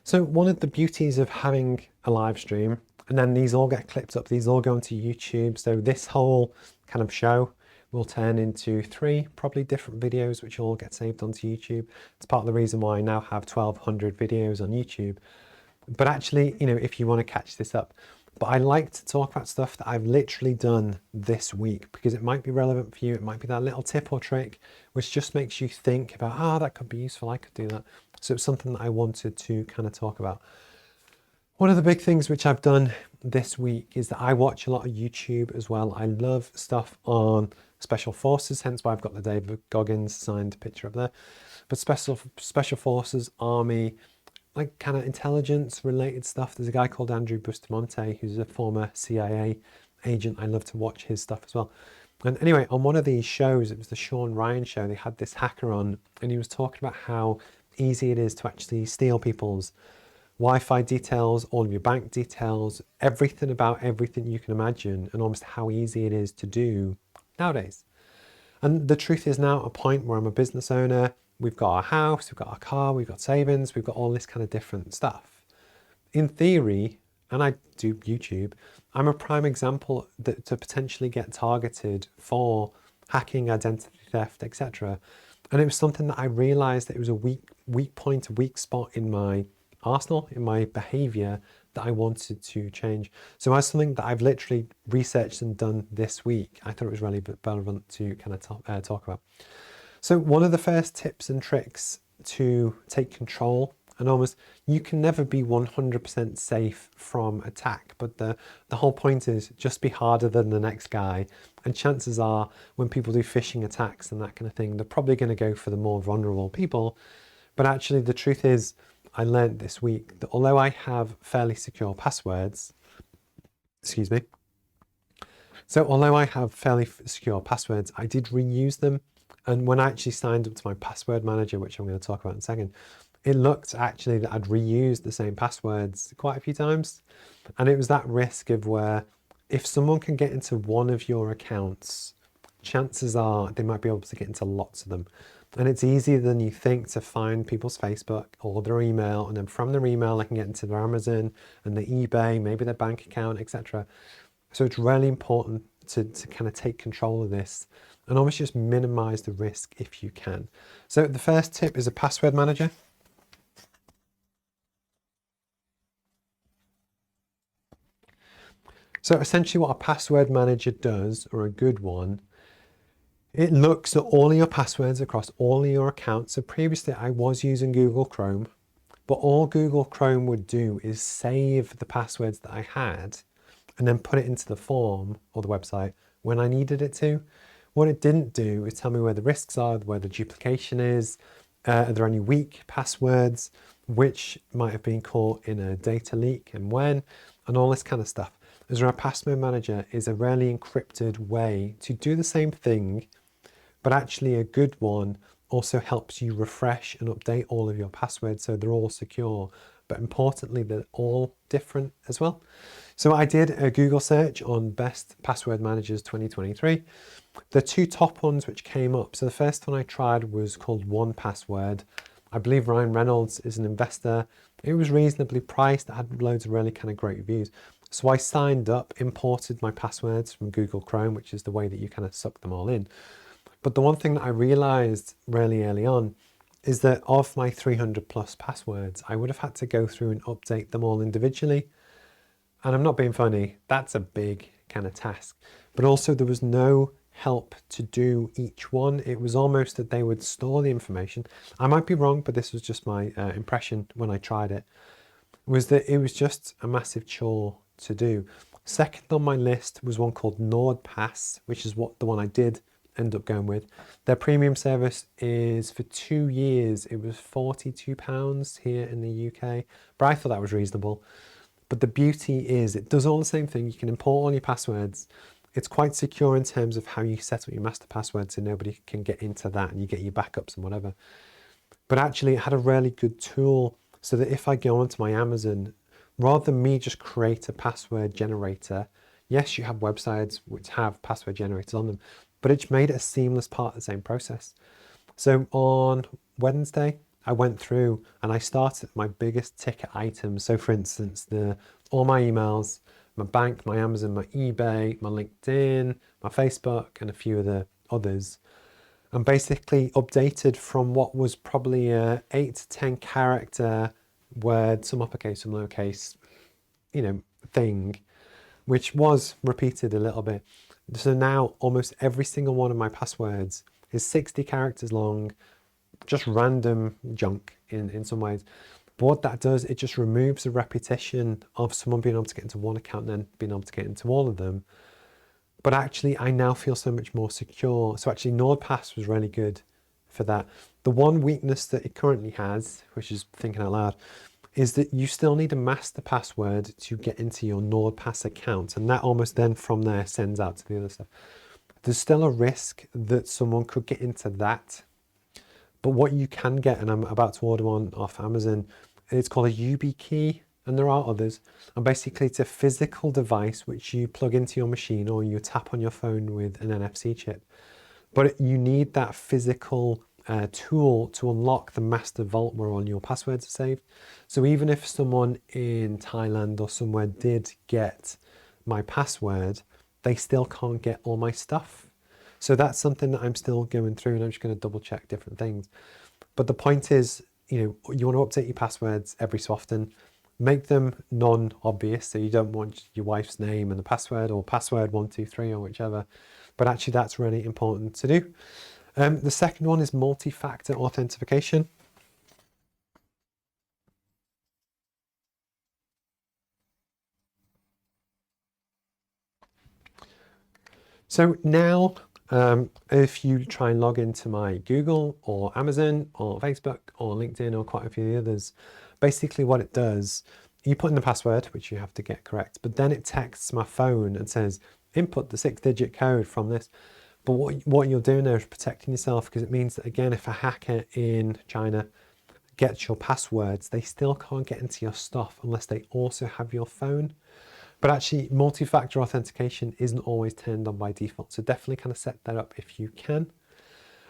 So one of the beauties of having a live stream, and then these all get clipped up, these all go onto YouTube. So this whole kind of show will turn into 3 probably different videos, which all get saved onto YouTube. It's part of the reason why I now have 1,200 videos on YouTube. But actually, if you want to catch this up, but I like to talk about stuff that I've literally done this week because it might be relevant for you. It might be that little tip or trick, which just makes you think about, that could be useful. I could do that. So it's something that I wanted to kind of talk about. One of the big things which I've done this week is that I watch a lot of YouTube as well. I love stuff on special forces, hence why I've got the David Goggins signed picture up there. But special forces, army, like kind of intelligence related stuff. There's a guy called Andrew Bustamante who's a former CIA agent. I love to watch his stuff as well. And anyway, on one of these shows, it was the Sean Ryan show, they had this hacker on and he was talking about how easy it is to actually steal people's Wi-Fi details, all of your bank details, everything about everything you can imagine, and almost how easy it is to do nowadays. And the truth is now at a point where I'm a business owner, we've got our house, we've got our car, we've got savings, we've got all this kind of different stuff. In theory, and I do YouTube, I'm a prime example that to potentially get targeted for hacking, identity theft, etc. And it was something that I realized that it was a weak point, a weak spot in my arsenal, in my behavior that I wanted to change. So as something that I've literally researched and done this week, I thought it was really relevant to kind of talk about. So one of the first tips and tricks to take control, and almost you can never be 100% safe from attack, but the whole point is just be harder than the next guy. And chances are when people do phishing attacks and that kind of thing, they're probably going to go for the more vulnerable people. But actually the truth is, I learned this week that although I have fairly secure passwords, although I have fairly secure passwords, I did reuse them. And when I actually signed up to my password manager, which I'm going to talk about in a second, it looked actually that I'd reused the same passwords quite a few times. And it was that risk of where if someone can get into one of your accounts, chances are they might be able to get into lots of them. And it's easier than you think to find people's Facebook or their email, and then from their email they can get into their Amazon and their eBay, maybe their bank account, etc. So it's really important to kind of take control of this and almost just minimize the risk if you can. So the first tip is a password manager. So essentially what a password manager does, or a good one, it looks at all of your passwords across all of your accounts. So previously I was using Google Chrome, but all Google Chrome would do is save the passwords that I had and then put it into the form or the website when I needed it to. What it didn't do is tell me where the risks are, where the duplication is, are there any weak passwords, which might have been caught in a data leak and when, and all this kind of stuff. Azure Password Manager is a really encrypted way to do the same thing, but actually a good one also helps you refresh and update all of your passwords so they're all secure, but importantly, they're all different as well. So I did a Google search on best password managers 2023. The 2 top ones which came up, so the first one I tried was called 1Password. I believe Ryan Reynolds is an investor. It was reasonably priced. It had loads of really kind of great reviews. So I signed up, imported my passwords from Google Chrome, which is the way that you kind of suck them all in. But the one thing that I realized really early on is that of my 300 plus passwords, I would have had to go through and update them all individually. And I'm not being funny, that's a big kind of task. But also there was no help to do each one. It was almost that they would store the information. I might be wrong, but this was just my impression when I tried it, was that it was just a massive chore to do. Second on my list was one called NordPass, which is the one I did end up going with. Their premium service is for 2 years. It was £42 here in the UK, but I thought that was reasonable. But the beauty is it does all the same thing. You can import all your passwords. It's quite secure in terms of how you set up your master password so nobody can get into that and you get your backups and whatever. But actually it had a really good tool so that if I go onto my Amazon, rather than me just create a password generator, yes, you have websites which have password generators on them, but it's made it a seamless part of the same process. So on Wednesday, I went through and I started my biggest ticket items. So for instance, all my emails, my bank, my Amazon, my eBay, my LinkedIn, my Facebook, and a few of the others. And basically updated from what was probably a 8 to 10 character word, some uppercase, some lowercase, thing, which was repeated a little bit. So now almost every single one of my passwords is 60 characters long, just random junk in some ways. But what that does, it just removes the repetition of someone being able to get into one account and then being able to get into all of them. But actually, I now feel so much more secure. So actually, NordPass was really good for that. The one weakness that it currently has, which is thinking out loud, is that you still need a master password to get into your NordPass account. And that almost then from there sends out to the other stuff. There's still a risk that someone could get into that. But what you can get, and I'm about to order one off Amazon, it's called a YubiKey, and there are others. And basically it's a physical device which you plug into your machine or you tap on your phone with an NFC chip. But you need that physical tool to unlock the master vault where all your passwords are saved. So even if someone in Thailand or somewhere did get my password, they still can't get all my stuff. So that's something that I'm still going through, and I'm just going to double check different things. But the point is, you want to update your passwords every so often. Make them non-obvious, so you don't want your wife's name and the password or password 123 or whichever. But actually that's really important to do. The second one is multi-factor authentication. So now, if you try and log into my Google or Amazon or Facebook or LinkedIn or quite a few of the others, basically what it does, you put in the password, which you have to get correct, but then it texts my phone and says, input the 6-digit code from this. But what you're doing there is protecting yourself, because it means that, again, if a hacker in China gets your passwords, they still can't get into your stuff unless they also have your phone. But actually, multi-factor authentication isn't always turned on by default. So definitely kind of set that up if you can.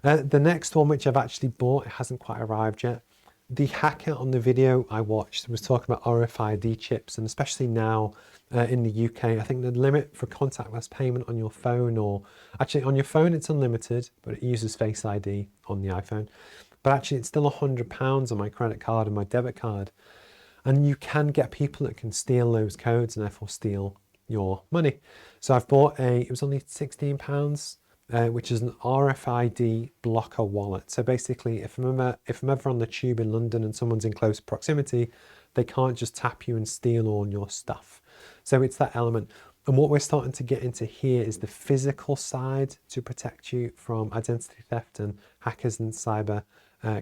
The next one, which I've actually bought, it hasn't quite arrived yet. The hacker on the video I watched was talking about RFID chips, and especially now in the UK, I think the limit for contactless payment on your phone, or actually on your phone it's unlimited, but it uses Face ID on the iPhone. But actually it's still £100 on my credit card and my debit card. And you can get people that can steal those codes and therefore steal your money. So I've bought it was only £16, which is an RFID blocker wallet. So basically, if I'm ever on the tube in London and someone's in close proximity, they can't just tap you and steal all your stuff. So it's that element. And what we're starting to get into here is the physical side to protect you from identity theft and hackers and cyber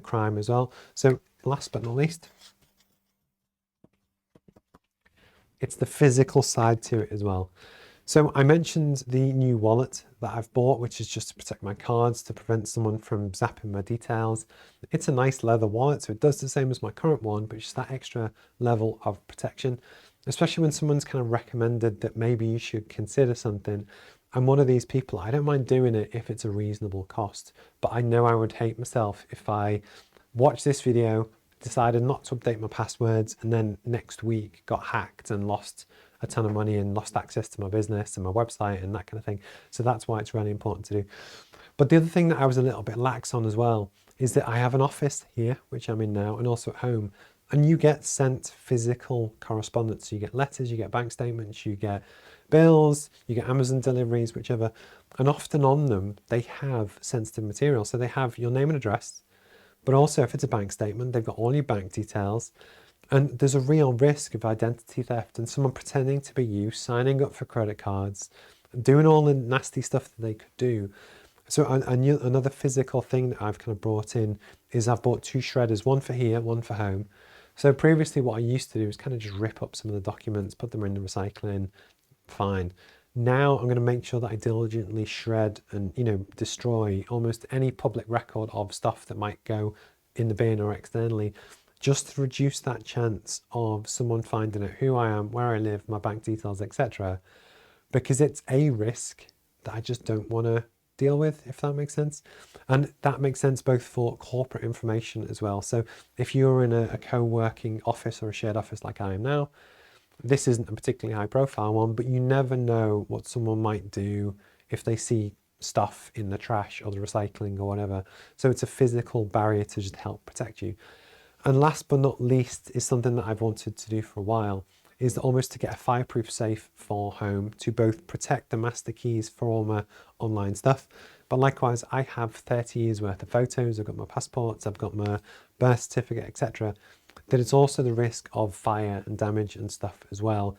crime as well. So last but not least, it's the physical side to it as well. So I mentioned the new wallet that I've bought, which is just to protect my cards, to prevent someone from zapping my details. It's a nice leather wallet, so it does the same as my current one, but just that extra level of protection, especially when someone's kind of recommended that maybe you should consider something. I'm one of these people, I don't mind doing it if it's a reasonable cost, but I know I would hate myself if I watched this video, decided not to update my passwords, and then next week got hacked and lost a ton of money and lost access to my business and my website and that kind of thing. So that's why it's really important to do. But the other thing that I was a little bit lax on as well is that I have an office here, which I'm in now, and also at home, and you get sent physical correspondence. So you get letters, you get bank statements, you get bills, you get Amazon deliveries, whichever, and often on them they have sensitive material. So they have your name and address, but also if it's a bank statement, they've got all your bank details. And there's a real risk of identity theft and someone pretending to be you, signing up for credit cards, doing all the nasty stuff that they could do. So another physical thing that I've kind of brought in is I've bought 2 shredders, one for here, one for home. So previously what I used to do is kind of just rip up some of the documents, put them in the recycling, fine. Now I'm going to make sure that I diligently shred and, destroy almost any public record of stuff that might go in the bin or externally, just to reduce that chance of someone finding out who I am, where I live, my bank details, etc. Because it's a risk that I just don't want to deal with, if that makes sense. And that makes sense both for corporate information as well. So if you're in a co-working office or a shared office like I am now, this isn't a particularly high profile one, but you never know what someone might do if they see stuff in the trash or the recycling or whatever. So it's a physical barrier to just help protect you. And last but not least is something that I've wanted to do for a while, is almost to get a fireproof safe for home to both protect the master keys for all my online stuff, but likewise I have 30 years worth of photos, I've got my passports, I've got my birth certificate, etc. That it's also the risk of fire and damage and stuff as well.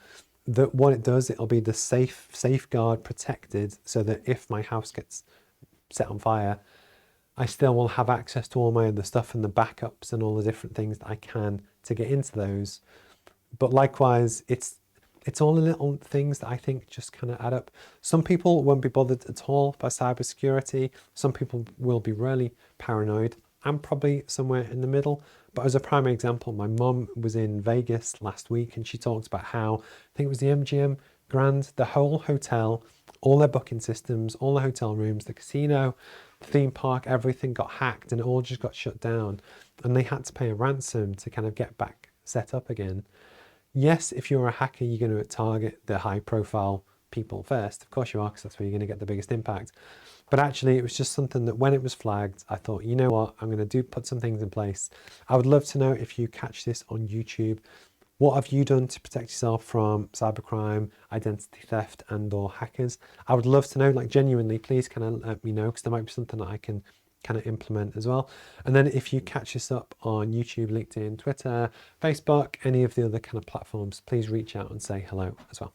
That what it does, it'll be the safeguard protected, so that if my house gets set on fire, I still will have access to all my other stuff and the backups and all the different things that I can to get into those. But likewise, it's all the little things that I think just kind of add up. Some people won't be bothered at all by cybersecurity. Some people will be really paranoid. I'm probably somewhere in the middle. But as a primary example, my mum was in Vegas last week and she talked about how, I think it was the MGM Grand, the whole hotel, all their booking systems, all the hotel rooms, the casino, the theme park, everything got hacked and it all just got shut down. And they had to pay a ransom to kind of get back set up again. Yes, if you're a hacker, you're going to target the high profile people first. Of course you are, because that's where you're going to get the biggest impact. But actually, it was just something that when it was flagged, I thought, you know what, I'm going to put some things in place. I would love to know if you catch this on YouTube. What have you done to protect yourself from cybercrime, identity theft, and/or hackers? I would love to know, like genuinely, please kind of let me know, because there might be something that I can kind of implement as well. And then if you catch us up on YouTube, LinkedIn, Twitter, Facebook, any of the other kind of platforms, please reach out and say hello as well.